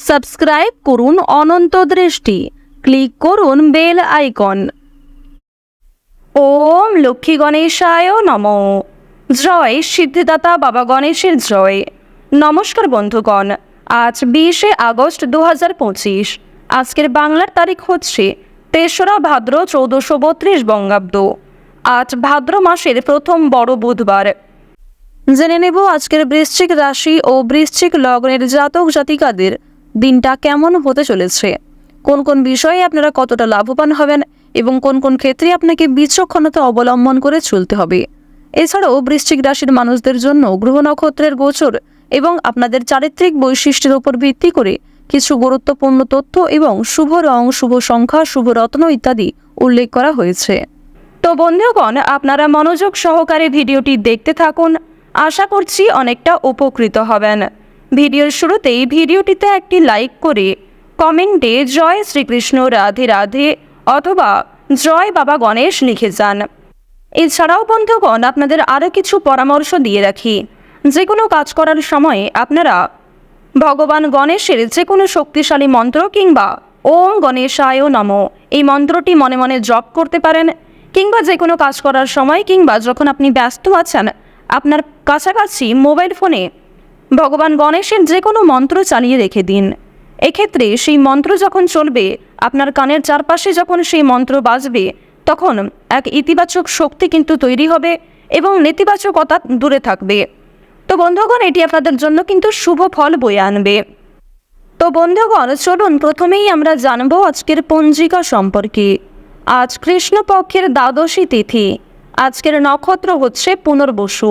Subscribe করুন অনন্ত দৃষ্টি, click করুন বেল আইকন। ওম লক্ষ্মী গণেশায় নমঃ। জয় সিদ্ধিদাতা বাবা গণেশের জয়। নমস্কার বন্ধুগণ, আজ 20শে আগস্ট 2025। আজকের বাংলার তারিখ হচ্ছে 3রা ভাদ্র 1432 বঙ্গাব্দ। আজ ভাদ্র মাসের প্রথম বড় বুধবার। জেনে নেব আজকের বৃশ্চিক রাশি ও বৃশ্চিক লগ্নের জাতক জাতিকাদের দিনটা কেমন হতে চলেছে, কোন কোন বিষয়ে আপনারা কতটা লাভবান হবেন এবং কোন কোন ক্ষেত্রে আপনাকে বিচক্ষণতা অবলম্বন করে চলতে হবে। এছাড়াও বৃশ্চিক রাশির মানুষদের জন্য গ্রহ নক্ষত্রের গোচর এবং আপনাদের চারিত্রিক বৈশিষ্ট্যের উপর ভিত্তি করে কিছু গুরুত্বপূর্ণ তথ্য এবং শুভ রং, শুভ সংখ্যা, শুভ রত্ন ইত্যাদি উল্লেখ করা হয়েছে। তো বন্ধুগণ, আপনারা মনোযোগ সহকারে ভিডিওটি দেখতে থাকুন। আশা করছি অনেকটা উপকৃত হবেন। ভিডিওর শুরুতেই ভিডিওটিতে একটি লাইক করে কমেন্টে জয় শ্রীকৃষ্ণ, রাধে রাধে অথবা জয় বাবা গণেশ লিখে যান। এছাড়াও বন্ধুগণ, আপনাদের আরও কিছু পরামর্শ দিয়ে রাখি। যে কোনো কাজ করার সময় আপনারা ভগবান গণেশের যে কোনো শক্তিশালী মন্ত্র কিংবা ওম গণেশায় নমঃ এই মন্ত্রটি মনে মনে জপ করতে পারেন, কিংবা যে কোনো কাজ করার সময় কিংবা যখন আপনি ব্যস্ত আছেন আপনার কাছাকাছি মোবাইল ফোনে ভগবান গণেশের যে কোনো মন্ত্র চালিয়ে রেখে দিন। এক্ষেত্রে সেই মন্ত্র যখন চলবে, আপনার কানের চারপাশে যখন সেই মন্ত্র বাজবে, তখন এক ইতিবাচক শক্তি কিন্তু তৈরি হবে এবং নেতিবাচকতা দূরে থাকবে। তো বন্ধুগণ, এটি আপনাদের জন্য কিন্তু শুভ ফল বয়ে আনবে। তো বন্ধুগণ, চলুন প্রথমেই আমরা জানবো আজকের পঞ্জিকা সম্পর্কে। আজ কৃষ্ণপক্ষের দ্বাদশী তিথি। আজকের নক্ষত্র হচ্ছে পুনর্বসু।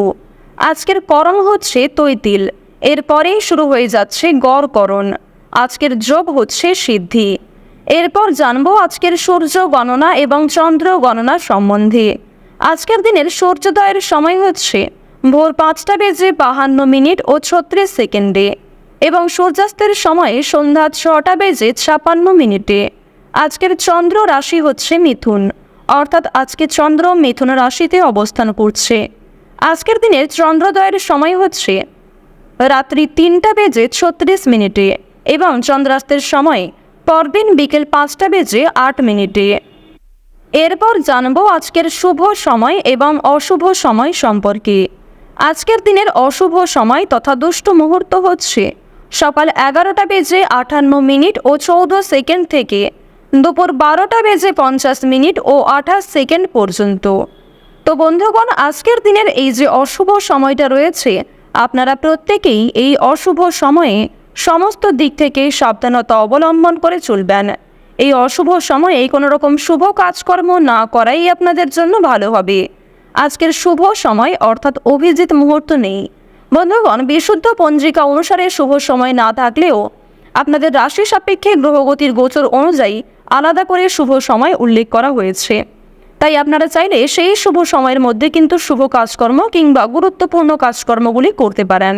আজকের করণ হচ্ছে তৈতিল। এরপরেই শুরু হয়ে যাচ্ছে গড়করণ। আজকের যোগ হচ্ছে সিদ্ধি। এরপর জানবো আজকের সূর্য গণনা এবং চন্দ্র গণনা সম্বন্ধে। আজকের দিনের সূর্যোদয়ের সময় হচ্ছে ভোর 5:52 এবং সূর্যাস্তের সময় সন্ধ্যা 6:56। আজকের চন্দ্র রাশি হচ্ছে মিথুন, অর্থাৎ আজকে চন্দ্র মিথুন রাশিতে অবস্থান করছে। আজকের দিনের চন্দ্রোদয়ের সময় হচ্ছে রাত্রি 3:36 এবং চন্দ্রাস্তের সময় পরদিন বিকেল 5:08। এরপর জানবো আজকের শুভ সময় এবং অশুভ সময় সম্পর্কে। আজকের দিনের অশুভ সময় তথা দুষ্ট মুহূর্ত হচ্ছে সকাল 11:58 থেকে দুপুর 12:50 পর্যন্ত। তো বন্ধুগণ, আজকের দিনের এই যে অশুভ সময়টা রয়েছে, আপনারা প্রত্যেকেই এই অশুভ সময়ে সমস্ত দিক থেকে সাবধানতা অবলম্বন করে চলবেন। এই অশুভ সময়ে কোনো রকম শুভ কাজকর্ম না করাই আপনাদের জন্য ভালো হবে। আজকের শুভ সময় অর্থাৎ অভিজিৎ মুহূর্ত নেই। বন্ধুগণ, বিশুদ্ধ পঞ্জিকা অনুসারে শুভ সময় না থাকলেও আপনাদের রাশি সাপেক্ষে গ্রহগতির গোচর অনুযায়ী আলাদা করে শুভ সময় উল্লেখ করা হয়েছে। তাই আপনারা চাইলে সেই শুভ সময়ের মধ্যে কিন্তু শুভ কাজকর্ম কিংবা গুরুত্বপূর্ণ কাজকর্মগুলি করতে পারেন।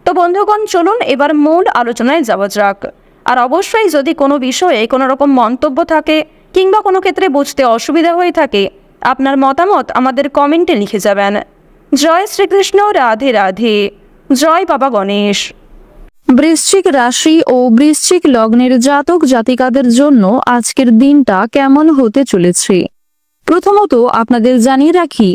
তো বন্ধুগণ, চলুন এবার মূল আলোচনায় যাওয়া যাক। আর অবশ্যই যদি কোনো বিষয়ে কোনো রকম মন্তব্য থাকে কিংবা কোনো ক্ষেত্রে বুঝতে অসুবিধা হয়ে থাকে, আপনার মতামত আমাদের কমেন্টে লিখে যাবেন। জয় শ্রীকৃষ্ণ, রাধে রাধে, জয় বাবা গণেশ। বৃশ্চিক রাশি ও বৃশ্চিক লগ্নের জাতক জাতিকাদের জন্য আজকের দিনটা কেমন হতে চলেছে। প্রথমত আপনাদের জানিয়ে রাখি,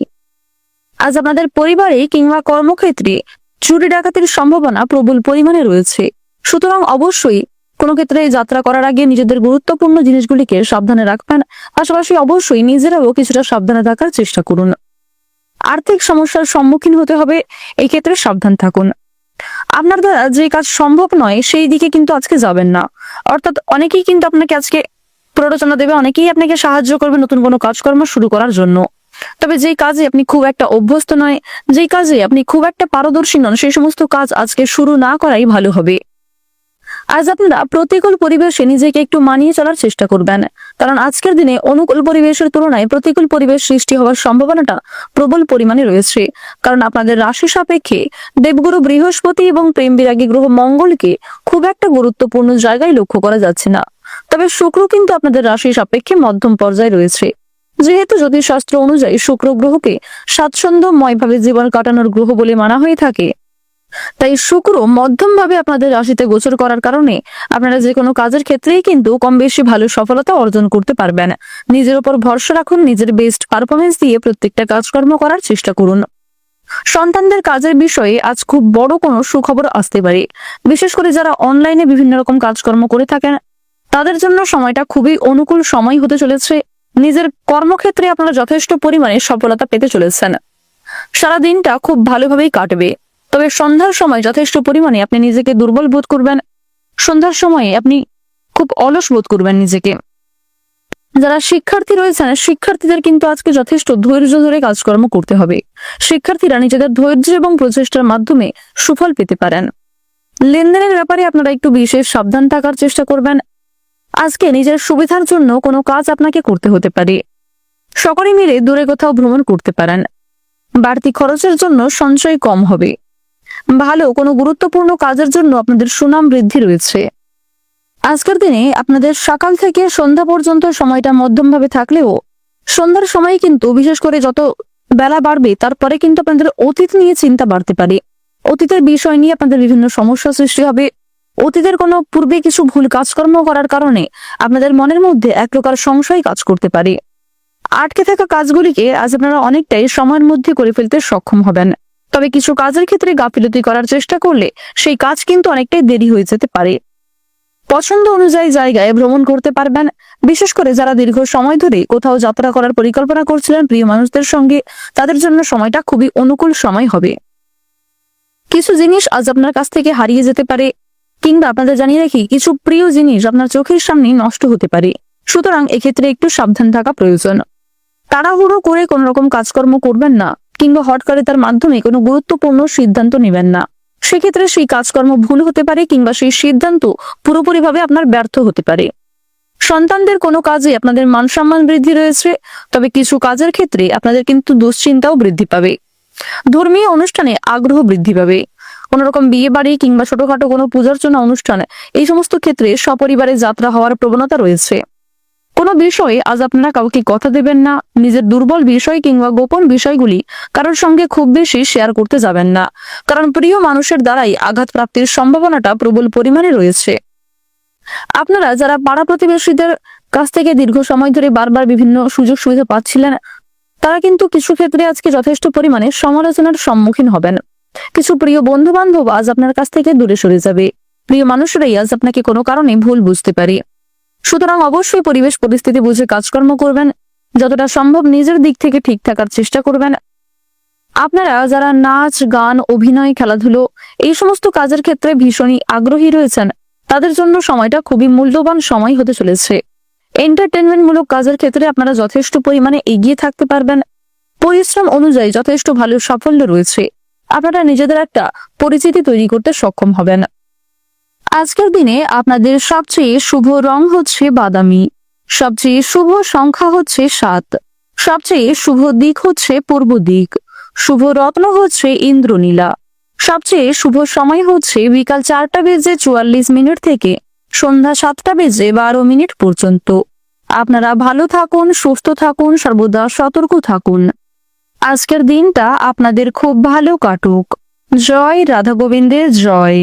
আজ আপনাদের পরিবারে কিংবা কর্মক্ষেত্রে চুরি ডাকাতির সম্ভাবনা প্রবল পরিমাণে রয়েছে। সুতরাং অবশ্যই কোনো ক্ষেত্রে যাত্রা করার আগে নিজেদের গুরুত্বপূর্ণ জিনিসগুলিকে সাবধানে রাখবেন। পাশাপাশি অবশ্যই নিজেরাও কিছুটা সাবধানে থাকার চেষ্টা করুন। আর্থিক সমস্যার সম্মুখীন হতে হবে, এই ক্ষেত্রে সাবধান থাকুন। আপনার দ্বারা যে কাজ সম্ভব নয় সেই দিকে কিন্তু আজকে যাবেন না। অর্থাৎ অনেকেই কিন্তু আপনাকে আজকে প্ররোচনা দেবে, অনেকেই আপনাকে সাহায্য করবে নতুন কোনো কাজকর্ম শুরু করার জন্য। তবে যেই কাজে আপনি খুব একটা অভ্যস্ত নয়, যেই কাজে আপনি খুব একটা পারদর্শী নন, সেই সমস্ত কাজ আজকে শুরু না করাই ভালো হবে। আজ আপনারা প্রতিকূল পরিবেশে নিজেকে একটু মানিয়ে চলার চেষ্টা করবেন, কারণ আজকের দিনে অনুকূল পরিবেশের তুলনায় প্রতিকূল পরিবেশ সৃষ্টি হওয়ার সম্ভাবনাটা প্রবল পরিমাণে রয়েছে। কারণ আপনাদের রাশি সাপেক্ষে দেবগুরু বৃহস্পতি এবং প্রেম বিরাগী গ্রহ মঙ্গলকে খুব একটা গুরুত্বপূর্ণ জায়গায় লক্ষ্য করা যাচ্ছে না। তবে শুক্র কিন্তু আপনাদের রাশি সাপেক্ষে মধ্যম পর্যায়ে রয়েছে। যেহেতু জ্যোতিষশাস্ত্র অনুযায়ী শুক্র গ্রহকে স্বাচ্ছন্দ্যময়ভাবে জীবন কাটানোর গ্রহ বলে মানা হয়ে থাকে, তাই শুক্র মধ্যম ভাবে আপনাদের রাশিতে গোচর করার কারণে আপনারা যে কোনো কাজের ক্ষেত্রেই কিন্তু কম বেশি ভালো সফলতা অর্জন করতে পারবেন। নিজের উপর ভরসা রাখুন, নিজের বেস্ট পারফরমেন্স দিয়ে প্রত্যেকটা কাজকর্ম করার চেষ্টা করুন। সন্তানদের কাজের বিষয়ে আজ খুব বড় কোনো সুখবর আসতে পারে। বিশেষ করে যারা অনলাইনে বিভিন্ন রকম কাজকর্ম করে থাকেন তাদের জন্য সময়টা খুবই অনুকূল সময় হতে চলেছে। নিজের কর্মক্ষেত্রে আপনারা যথেষ্ট পরিমাণে সফলতা পেতে চলেছেন। সারা দিনটা খুব ভালোভাবেই কাটবে, তবে সন্ধ্যার সময় যথেষ্ট পরিমাণে আপনি নিজেকে দুর্বল বোধ করবেন। সন্ধ্যার সময়ে আপনি খুব অলস বোধ করবেন নিজেকে। যারা শিক্ষার্থী রয়েছেন, শিক্ষার্থীদের কিন্তু আজকে যথেষ্ট ধৈর্য ধরে কাজকর্ম করতে হবে। শিক্ষার্থীরা নিজেদের ধৈর্য এবং প্রচেষ্টার মাধ্যমে সুফল পেতে পারেন। লেনদেনের ব্যাপারে আপনারা একটু বিশেষ সাবধান থাকার চেষ্টা করবেন। আজকে নিজের সুবিধার জন্য কোনো কাজ আপনাকে করতে হতে পারে। সকলে মিলে দূরে কোথাও ভ্রমণ করতে পারেন। বাড়তি খরচের জন্য সঞ্চয় কম হবে। ভালো কোনো গুরুত্বপূর্ণ কাজের জন্য আপনাদের সুনাম বৃদ্ধি রয়েছে। আজকের দিনে আপনাদের সকাল থেকে সন্ধ্যা পর্যন্ত সময়টা মধ্যমভাবে থাকলেও সন্ধ্যার সময় কিন্তু বিশেষ করে যত বেলা বাড়বে তারপরে কিন্তু আপনাদের অতীত নিয়ে চিন্তা বাড়তে পারে। অতীতের বিষয় নিয়ে আপনাদের বিভিন্ন সমস্যা সৃষ্টি হবে। অতীতের কোনো পূর্বে কিছু ভুল কাজকর্ম করার কারণে আপনাদের মনের মধ্যে এক প্রকার সংশয় কাজ করতে পারে। আটকে থাকা কাজগুলিকে আজ আপনারা অনেকটাই সময়ের মধ্যে করে ফেলতে সক্ষম হবেন। তবে কিছু কাজের ক্ষেত্রে গাফিলতি করার চেষ্টা করলে সেই কাজ কিন্তু অনেকটাই দেরি হয়ে যেতে পারে। পছন্দ অনুযায়ী জায়গায় ভ্রমণ করতে পারবেন। বিশেষ করে যারা দীর্ঘ সময় ধরে কোথাও যাত্রা করার পরিকল্পনা করছিলেন প্রিয় মানুষদের সঙ্গে, তাদের জন্য সময়টা খুবই অনুকূল সময় হবে। কিছু জিনিস আজ আপনার কাছ থেকে হারিয়ে যেতে পারে, কিংবা আপনাদের জানিয়ে রাখি কিছু প্রিয় জিনিস আপনার চোখের সামনে নষ্ট হতে পারে। সুতরাং এক্ষেত্রে একটু সাবধান থাকা প্রয়োজন। তাড়াহুড়ো করে কোন রকম কাজকর্ম করবেন না, কিংবা হঠকারিতার মাধ্যমে কোনো গুরুত্বপূর্ণ সিদ্ধান্ত নেবেন না। সেক্ষেত্রে সেই কাজকর্ম ভুল হতে পারে, কিংবা সেই সিদ্ধান্ত পুরোপুরিভাবে আপনার ব্যর্থ হতে পারে। সন্তানদের কোনো কাজে আপনাদের মান সম্মান বৃদ্ধি রয়েছে, তবে কিছু কাজের ক্ষেত্রে আপনাদের কিন্তু দুশ্চিন্তাও বৃদ্ধি পাবে। ধর্মীয় অনুষ্ঠানে আগ্রহ বৃদ্ধি পাবে। কোন রকম বিয়ে বাড়ি কিংবা ছোটখাটো কোনো পূজার্চনা অনুষ্ঠান, এই সমস্ত ক্ষেত্রে সপরিবারে যাত্রা হওয়ার প্রবণতা রয়েছে। কোনো বিষয়ে আজ আপনারা কাউকে কথা দেবেন না। নিজের দুর্বল বিষয় কিংবা গোপন বিষয়গুলি কারোর সঙ্গে খুব বেশি শেয়ার করতে যাবেন না, কারণ প্রিয় মানুষের দ্বারাই আঘাত প্রাপ্তির সম্ভাবনাটা প্রবল পরিমাণে রয়েছে। আপনারা যারা পাড়া প্রতিবেশীদের কাছ থেকে দীর্ঘ সময় ধরে বারবার বিভিন্ন সুযোগ সুবিধা পাচ্ছিলেন, তারা কিন্তু কিছু ক্ষেত্রে আজকে যথেষ্ট পরিমাণে সমালোচনার সম্মুখীন হবেন। কিছু প্রিয় বন্ধু বান্ধব আজ আপনার কাছ থেকে দূরে সরে যাবে। প্রিয় মানুষরাই আজ আপনাকে কোনো কারণে ভুল বুঝতে পারে। সুতরাং অবশ্যই পরিবেশ পরিস্থিতি বুঝে কাজকর্ম করবেন। যতটা সম্ভব নিজের দিক থেকে ঠিক থাকার চেষ্টা করবেন। আপনারা যারা নাচ, গান, অভিনয়, খেলাধুলো এই সমস্ত কাজের ক্ষেত্রে ভীষণই আগ্রহী রয়েছেন, তাদের জন্য সময়টা খুবই মূল্যবান সময় হতে চলেছে। এন্টারটেনমেন্ট মূলক কাজের ক্ষেত্রে আপনারা যথেষ্ট পরিমাণে এগিয়ে থাকতে পারবেন। পরিশ্রম অনুযায়ী যথেষ্ট ভালো সাফল্য রয়েছে। আপনারা নিজেদের একটা পরিচিতি তৈরি করতে সক্ষম হবেন। আজকের দিনে আপনাদের সবচেয়ে শুভ রং হচ্ছে বাদামি, সবচেয়ে শুভ সংখ্যা হচ্ছে 7, সবচেয়ে শুভ দিক হচ্ছে পূর্ব দিক, শুভ রত্ন হচ্ছে ইন্দ্রনীলা, সবচেয়ে শুভ সময় হচ্ছে বিকাল 4:44 থেকে সন্ধ্যা 7:12 পর্যন্ত। আপনারা ভালো থাকুন, সুস্থ থাকুন, সর্বদা সতর্ক থাকুন। আজকের দিনটা আপনাদের খুব ভালো কাটুক। জয় রাধা গোবিন্দের জয়।